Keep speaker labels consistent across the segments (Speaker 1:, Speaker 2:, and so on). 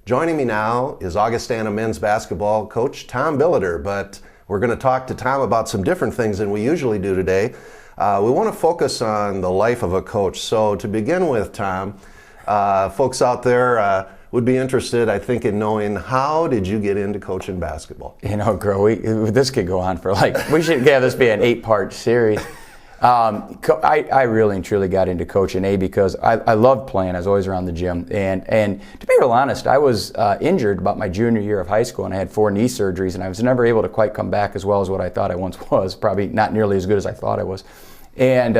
Speaker 1: Joining me now is Augustana men's basketball coach Tom Billeter, but we're going to talk to Tom about some different things than we usually do today. We want to focus on the life of a coach. So to begin with, Tom, folks out there would be interested, I think, in knowing, how did you get into coaching basketball?
Speaker 2: You know, this could go on for we should have this be an 8-part series. I really and truly got into coaching, because I loved playing. I was always around the gym. And to be real honest, I was injured about my junior year of high school, and I had 4 knee surgeries, and I was never able to quite come back as well as what I thought I once was, probably not nearly as good as I thought I was. And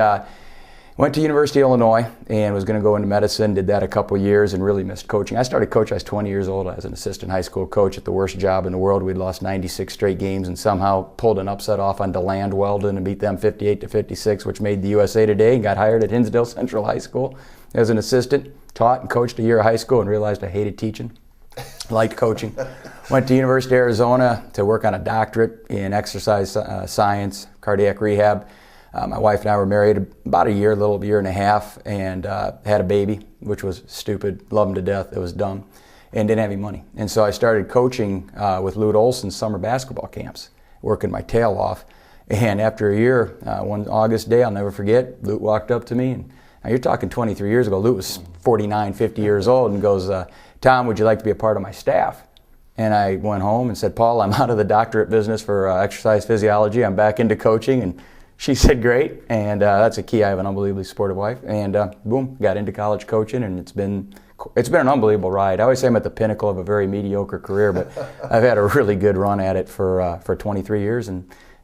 Speaker 2: went to University of Illinois and was going to go into medicine, did that a couple years and really missed coaching. I started coaching, I was 20 years old. I was an assistant high school coach at the worst job in the world. We'd lost 96 straight games and somehow pulled an upset off on DeLand Weldon and beat them 58-56, which made the USA Today, and got hired at Hinsdale Central High School as an assistant. Taught and coached a year of high school and realized I hated teaching. Liked coaching. Went to University of Arizona to work on a doctorate in exercise science, cardiac rehab. My wife and I were married about a little year and a half, and had a baby, which was stupid. Loved him to death. It was dumb, and didn't have any money. And so I started coaching with Lute Olson's summer basketball camps, working my tail off. And after a year, one August day, I'll never forget, Lute walked up to me, and now you're talking 23 years ago. Lute was 49, 50 years old, and goes, "Tom, would you like to be a part of my staff?" And I went home and said, "Paul, I'm out of the doctorate business for exercise physiology. I'm back into coaching." And she said, "Great," and that's a key. I have an unbelievably supportive wife, and boom, got into college coaching, and it's been an unbelievable ride. I always say I'm at the pinnacle of a very mediocre career, but I've had a really good run at it for 23 years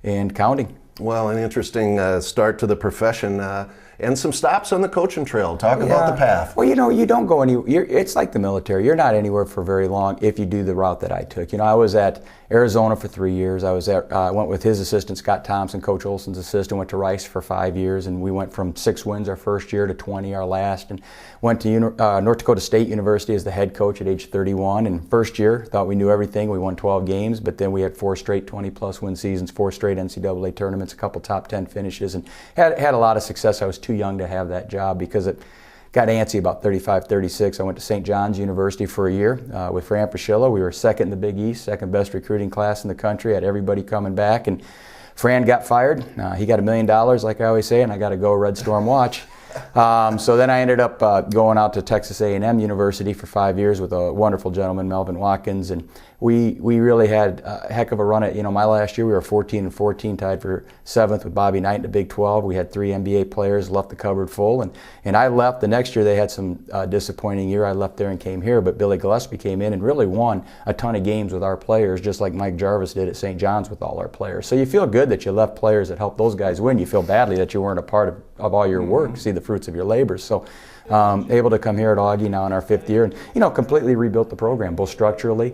Speaker 2: and counting.
Speaker 1: Well, an interesting start to the profession, and some stops on the coaching trail. Talk about the path.
Speaker 2: Well, you don't go anywhere. It's like the military. You're not anywhere for very long if you do the route that I took. I was at Arizona for 3 years. I went with his assistant, Scott Thompson, Coach Olson's assistant, went to Rice for 5 years, and we went from 6 wins our first year to 20 our last, and went to North Dakota State University as the head coach at age 31. And first year, thought we knew everything. We won 12 games, but then we had 4 straight 20-plus win seasons, 4 straight NCAA tournaments, a couple top 10 finishes, and had a lot of success. I was too young to have that job because it got antsy about 35, 36. I went to St. John's University for a year with Fran Fraschilla. We were second in the Big East, second best recruiting class in the country, had everybody coming back, and Fran got fired. He got $1 million, like I always say, and I got to go Red Storm watch. So then I ended up going out to Texas A&M University for 5 years with a wonderful gentleman, Melvin Watkins, and we really had a heck of a run at, my last year we were 14-14, tied for 7th with Bobby Knight in the Big 12. We had 3 NBA players, left the cupboard full, and I left. The next year they had some disappointing year. I left there and came here, but Billy Gillespie came in and really won a ton of games with our players, just like Mike Jarvis did at St. John's with all our players. So you feel good that you left players that helped those guys win. You feel badly that you weren't a part of all your work, see the fruits of your labor. So able to come here at Augie now in our 5th year, and completely rebuilt the program, both structurally,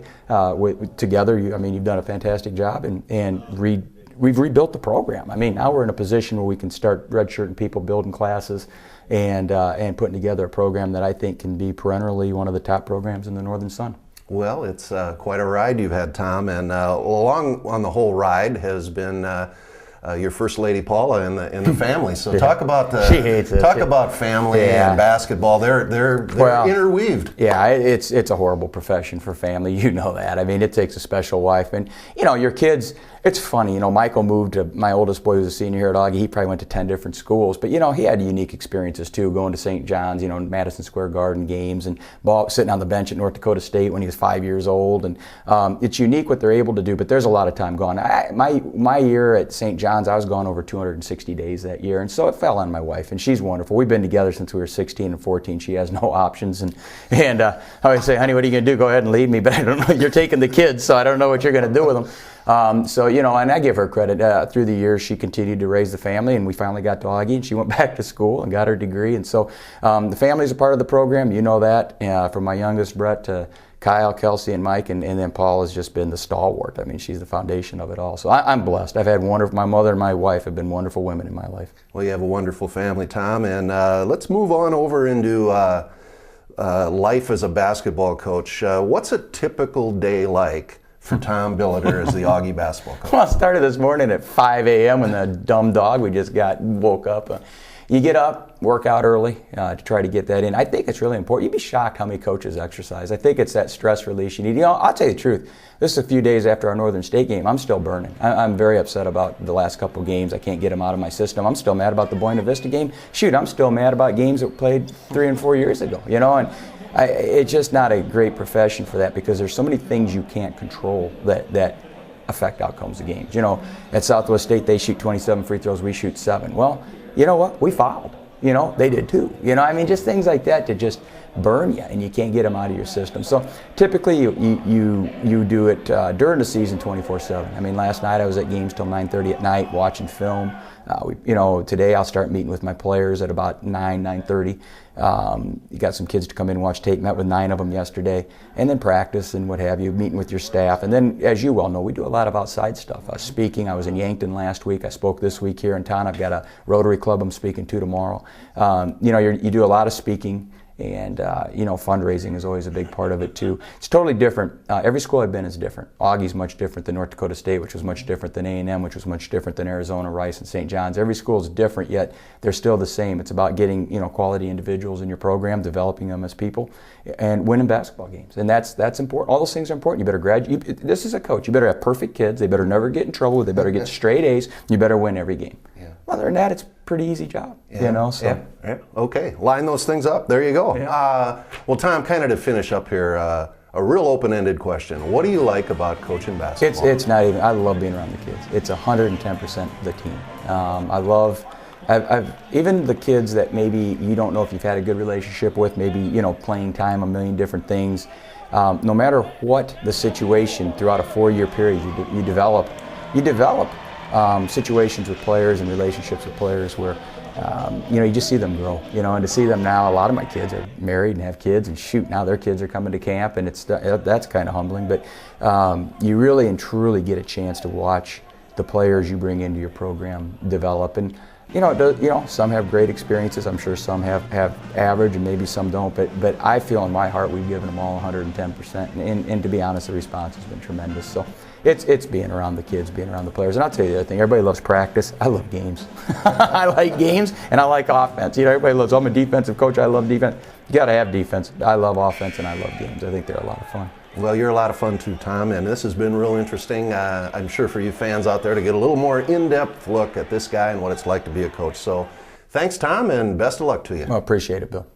Speaker 2: together. You've done a fantastic job, and we've rebuilt the program. Now we're in a position where we can start redshirting people, building classes, and putting together a program that I think can be perennially one of the top programs in the Northern Sun.
Speaker 1: Well, it's quite a ride you've had, Tom, and along on the whole ride has been your first lady Paula in the family. So
Speaker 2: yeah.
Speaker 1: Talk about
Speaker 2: she hates it.
Speaker 1: Talk about family and basketball. They're interweaved.
Speaker 2: Yeah, it's a horrible profession for family. You know that. It takes a special wife, and your kids. It's funny, Michael moved to, my oldest boy who's a senior here at Augie, he probably went to 10 different schools, but he had unique experiences too, going to St. John's, Madison Square Garden games, and sitting on the bench at North Dakota State when he was 5 years old, and it's unique what they're able to do, but there's a lot of time gone. My year at St. John's, I was gone over 260 days that year, and so it fell on my wife, and she's wonderful. We've been together since we were 16 and 14. She has no options, and I always say, honey, what are you going to do? Go ahead and leave me, but I don't know. You're taking the kids, so I don't know what you're going to do with them. And I give her credit. Through the years, she continued to raise the family, and we finally got to Augie, and she went back to school and got her degree. And so the family's a part of the program. You know that. From my youngest, Brett, to Kyle, Kelsey, and Mike, and then Paul has just been the stalwart. She's the foundation of it all. So I'm blessed. I've had my mother and my wife have been wonderful women in my life.
Speaker 1: Well, you have a wonderful family, Tom, and let's move on over into life as a basketball coach. What's a typical day like for Tom Billeter as the Augie basketball coach?
Speaker 2: Well, I started this morning at 5 a.m. when the dumb dog, we just woke up. you get up, work out early to try to get that in. I think it's really important. You'd be shocked how many coaches exercise. I think it's that stress release you need. I'll tell you the truth. This is a few days after our Northern State game. I'm still burning. I'm very upset about the last couple of games. I can't get them out of my system. I'm still mad about the Buena Vista game. Shoot, I'm still mad about games that were played 3 and 4 years ago. And it's just not a great profession for that, because there's so many things you can't control that affect outcomes of games. At Southwest State, they shoot 27 free throws, we shoot 7. Well, you know what? We fouled. They did too. Just things like that just burn you, and you can't get them out of your system. So typically you do it during the season 24/7. Last night I was at games till 9:30 at night watching film. Today I'll start meeting with my players at about 9:30. You got some kids to come in and watch tape. Met with 9 of them yesterday, and then practice and what have you, meeting with your staff. And then, as you well know, we do a lot of outside stuff. Speaking, I was in Yankton last week. I spoke this week here in town. I've got a Rotary Club I'm speaking to tomorrow. You do a lot of speaking. And fundraising is always a big part of it too. It's totally different. Every school I've been is different. Augie's much different than North Dakota State, which was much different than A&M, which was much different than Arizona, Rice, and St. John's. Every school is different, yet they're still the same. It's about getting quality individuals in your program, developing them as people, and winning basketball games. And that's important. All those things are important. You better graduate. This is a coach. You better have perfect kids. They better never get in trouble. They better get straight A's. You better win every game. Yeah. Other than that, it's a pretty easy job. So.
Speaker 1: Yeah. Okay, line those things up. There you go.
Speaker 2: Yeah.
Speaker 1: Well, Tom, kind of to finish up here, a real open-ended question. What do you like about coaching basketball?
Speaker 2: It's not even. I love being around the kids. It's 110% the team. I've even the kids that maybe you don't know if you've had a good relationship with, maybe playing time, a million different things. No matter what the situation, throughout a 4-year period, you develop situations with players and relationships with players where you just see them grow. And to see them now, a lot of my kids are married and have kids, and shoot, now their kids are coming to camp, and that's kind of humbling. But you really and truly get a chance to watch the players you bring into your program develop. And some have great experiences. I'm sure some have average, and maybe some don't. But I feel in my heart we've given them all 110%. And to be honest, the response has been tremendous. So it's being around the kids, being around the players. And I'll tell you the other thing, everybody loves practice. I love games. I like games, and I like offense. Everybody loves, I'm a defensive coach, I love defense. You got to have defense. I love offense, and I love games. I think they're a lot of fun.
Speaker 1: Well, you're a lot of fun too, Tom, and this has been real interesting. I'm sure for you fans out there to get a little more in-depth look at this guy and what it's like to be a coach. So thanks, Tom, and best of luck to you.
Speaker 2: Well, appreciate it, Bill.